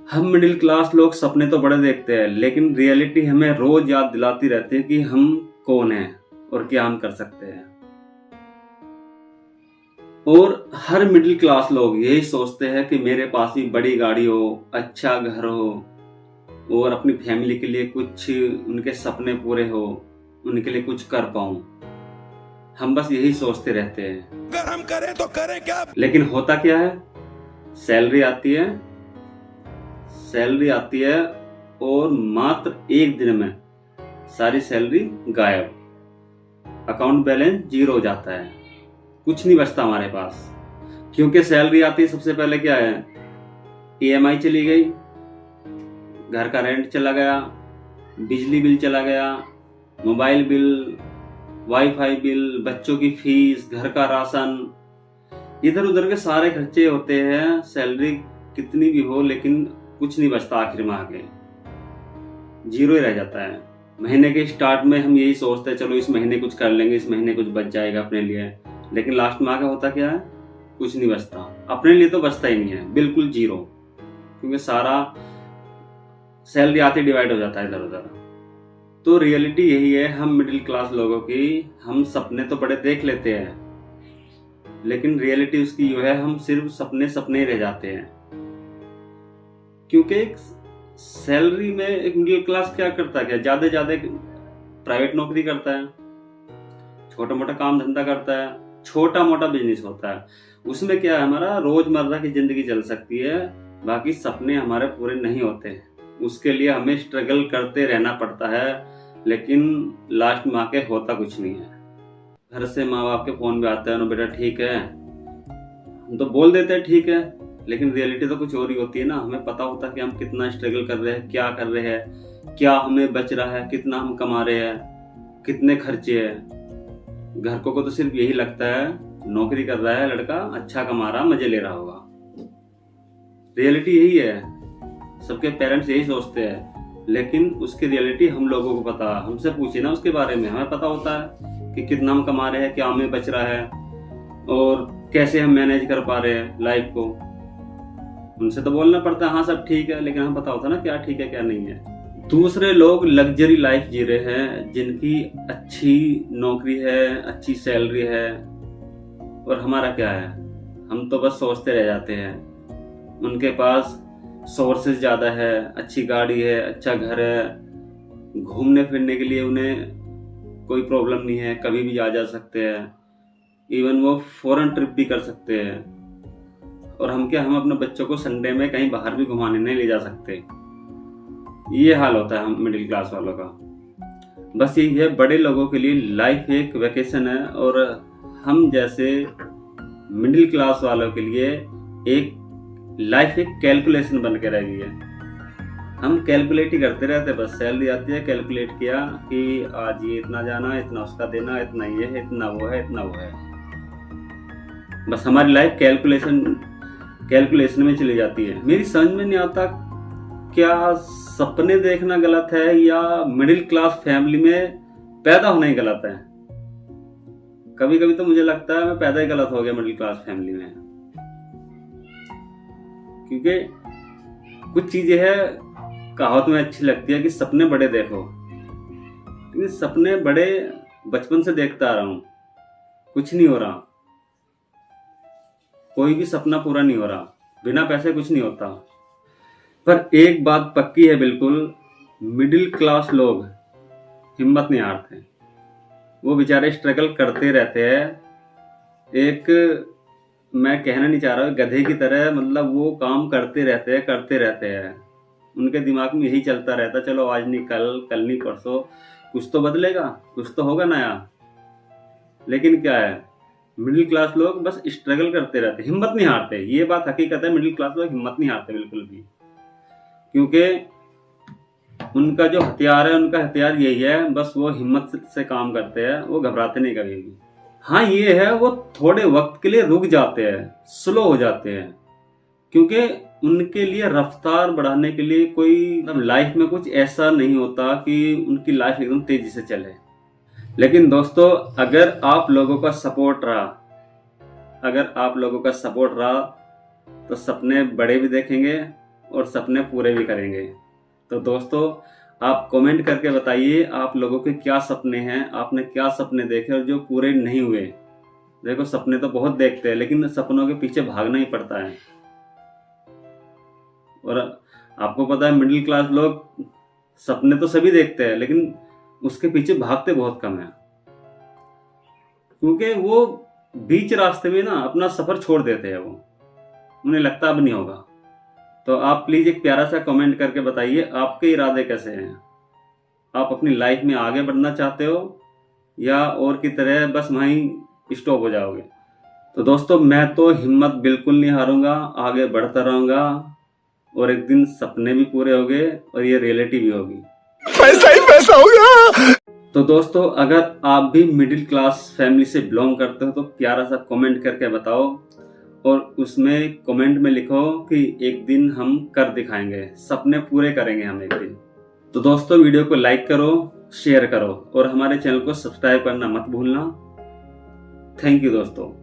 हम middle class लोग सपने तो बड़े देखते हैं, लेकिन रियलिटी हमें रोज याद दिलाती रहती है कि हम कौन हैं और क्या हम कर सकते हैं। और हर मिडिल क्लास लोग यही सोचते हैं कि मेरे पास भी बड़ी गाड़ी हो, अच्छा घर हो और अपनी फैमिली के लिए कुछ उनके सपने पूरे हो, उनके लिए कुछ कर पाऊं। हम बस यही सोचते रहते हैं। अगर हम करें तो करें क्या? लेकिन होता क्या है, सैलरी आती है, सैलरी आती है और मात्र एक दिन में सारी सैलरी गायब, अकाउंट बैलेंस जीरो हो जाता है, कुछ नहीं बचता हमारे पास। क्योंकि सैलरी आती है, सबसे पहले क्या है, ईएमआई चली गई, घर का रेंट चला गया, बिजली बिल चला गया, मोबाइल बिल, वाईफाई बिल, बच्चों की फीस, घर का राशन, इधर उधर के सारे खर्चे होते हैं। सैलरी कितनी भी हो लेकिन कुछ नहीं बचता, आखिर माह के जीरो ही रह जाता है। महीने के स्टार्ट में हम यही सोचते हैं चलो इस महीने कुछ कर लेंगे, इस महीने कुछ बच जाएगा अपने लिए, लेकिन लास्ट माह का होता क्या है, कुछ नहीं बचता। अपने लिए तो बचता ही नहीं है, बिल्कुल जीरो, क्योंकि सारा सैलरी आती डिवाइड हो जाता है इधर उधर। तो रियलिटी यही है हम मिडिल क्लास लोगों की, हम सपने तो बड़े देख लेते हैं, लेकिन रियलिटी उसकी ये है हम सिर्फ सपने सपने ही रह जाते हैं। क्योंकि एक सैलरी में एक मिडिल क्लास क्या करता है, क्या ज्यादा ज्यादा प्राइवेट नौकरी करता है, छोटा मोटा काम धंधा करता है, छोटा मोटा बिजनेस होता है, उसमें क्या है हमारा रोजमर्रा की जिंदगी चल सकती है, बाकी सपने हमारे पूरे नहीं होते हैं। उसके लिए हमें स्ट्रगल करते रहना पड़ता है, लेकिन लास्ट माह के होता कुछ नहीं है। घर से माँ बाप के फोन भी आते हैं ना, बेटा ठीक है, हम तो बोल देते हैं ठीक है, लेकिन रियलिटी तो कुछ और ही होती है ना। हमें पता होता है कि हम कितना स्ट्रगल कर रहे हैं, क्या कर रहे हैं, क्या हमें बच रहा है, कितना हम कमा रहे हैं, कितने खर्चे हैं। घर को तो सिर्फ यही लगता है नौकरी कर रहा है लड़का, अच्छा कमा रहा, मजे ले रहा होगा। रियलिटी यही है, सबके पेरेंट्स यही सोचते हैं, लेकिन उसकी रियलिटी हम लोगों को पता, हमसे पूछे ना उसके बारे में, हमें पता होता है कि कितना हम कमा रहे हैं, क्या हमें बच रहा है और कैसे हम मैनेज कर पा रहे हैं लाइफ को। उनसे तो बोलना पड़ता है हाँ सब ठीक है, लेकिन हमें पता होता है ना क्या ठीक है क्या नहीं है। दूसरे लोग लग्जरी लाइफ जी रहे हैं, जिनकी अच्छी नौकरी है, अच्छी सैलरी है, और हमारा क्या है, हम तो बस सोचते रह जाते हैं। उनके पास सोर्सेज ज्यादा है, अच्छी गाड़ी है, अच्छा घर है, घूमने फिरने के लिए उन्हें कोई प्रॉब्लम नहीं है, कभी भी आ जा सकते हैं, इवन वो फॉरेन ट्रिप भी कर सकते हैं। और हम क्या, हम अपने बच्चों को संडे में कहीं बाहर भी घुमाने नहीं ले जा सकते। ये हाल होता है हम मिडिल क्लास वालों का। बस यही है, बड़े लोगों के लिए लाइफ एक वेकेशन है, और हम जैसे मिडिल क्लास वालों के लिए एक लाइफ एक कैलकुलेशन बन के रह गई है। हम कैलकुलेट ही करते रहते, बस सैलरी आती है, कैलकुलेट किया कि आज ये इतना जाना, इतना उसका देना, इतना ये है, इतना वो है, इतना वो है। बस हमारी लाइफ कैलकुलेशन में चली जाती है। मेरी समझ में नहीं आता क्या सपने देखना गलत है या मिडिल क्लास फैमिली में पैदा होना ही गलत है। कभी कभी तो मुझे लगता है मैं पैदा ही गलत हो गया मिडिल क्लास फैमिली में, क्योंकि कुछ चीजें है कहावत में अच्छी लगती है कि सपने बड़े देखो, लेकिन सपने बड़े बचपन से देखता आ रहा हूं, कुछ नहीं हो रहा, कोई भी सपना पूरा नहीं हो रहा, बिना पैसे कुछ नहीं होता। पर एक बात पक्की है बिल्कुल, मिडिल क्लास लोग हिम्मत नहीं हारते, वो बेचारे स्ट्रगल करते रहते हैं। एक, मैं कहना नहीं चाह रहा गधे की तरह, मतलब वो काम करते रहते हैं। उनके दिमाग में यही चलता रहता, चलो आज नहीं कल, कल नहीं परसों, कुछ तो बदलेगा, कुछ तो होगा नया। लेकिन क्या है, मिडिल क्लास लोग बस स्ट्रगल करते रहते, हिम्मत नहीं हारते। ये बात हकीकत है, मिडिल क्लास लोग हिम्मत नहीं हारते बिल्कुल भी, क्योंकि उनका जो हथियार है, उनका हथियार यही है, बस वो हिम्मत से काम करते हैं, वो घबराते नहीं कभी भी। हाँ ये है, वो थोड़े वक्त के लिए रुक जाते हैं, स्लो हो जाते हैं, क्योंकि उनके लिए रफ्तार बढ़ाने के लिए कोई लाइफ में कुछ ऐसा नहीं होता कि उनकी लाइफ एकदम तेजी से चले। लेकिन दोस्तों, अगर आप लोगों का सपोर्ट रहा तो सपने बड़े भी देखेंगे और सपने पूरे भी करेंगे। तो दोस्तों, आप कमेंट करके बताइए आप लोगों के क्या सपने हैं, आपने क्या सपने देखे और जो पूरे नहीं हुए। देखो, सपने तो बहुत देखते हैं, लेकिन सपनों के पीछे भागना ही पड़ता है। और आपको पता है, मिडिल क्लास लोग सपने तो सभी देखते हैं, लेकिन उसके पीछे भागते बहुत कम है, क्योंकि वो बीच रास्ते में ना अपना सफर छोड़ देते हैं। वो उन्हें लगता अब नहीं होगा। तो आप प्लीज एक प्यारा सा कमेंट करके बताइए आपके इरादे कैसे हैं। आप अपनी लाइफ में आगे बढ़ना चाहते हो या और की तरह बस वहीं स्टॉप हो जाओगे। तो दोस्तों, मैं तो हिम्मत बिल्कुल नहीं हारूंगा, आगे बढ़ता रहूंगा और एक दिन सपने भी पूरे होंगे और ये रियलिटी भी होगी। पैसा ही पैसा होगा। तो दोस्तों, अगर आप भी मिडिल क्लास फैमिली से बिलोंग करते हो तो प्यारा सा कमेंट करके बताओ और उसमें कमेंट में लिखो कि एक दिन हम कर दिखाएंगे, सपने पूरे करेंगे हम एक दिन। तो दोस्तों, वीडियो को लाइक करो, शेयर करो और हमारे चैनल को सब्सक्राइब करना मत भूलना। थैंक यू दोस्तों।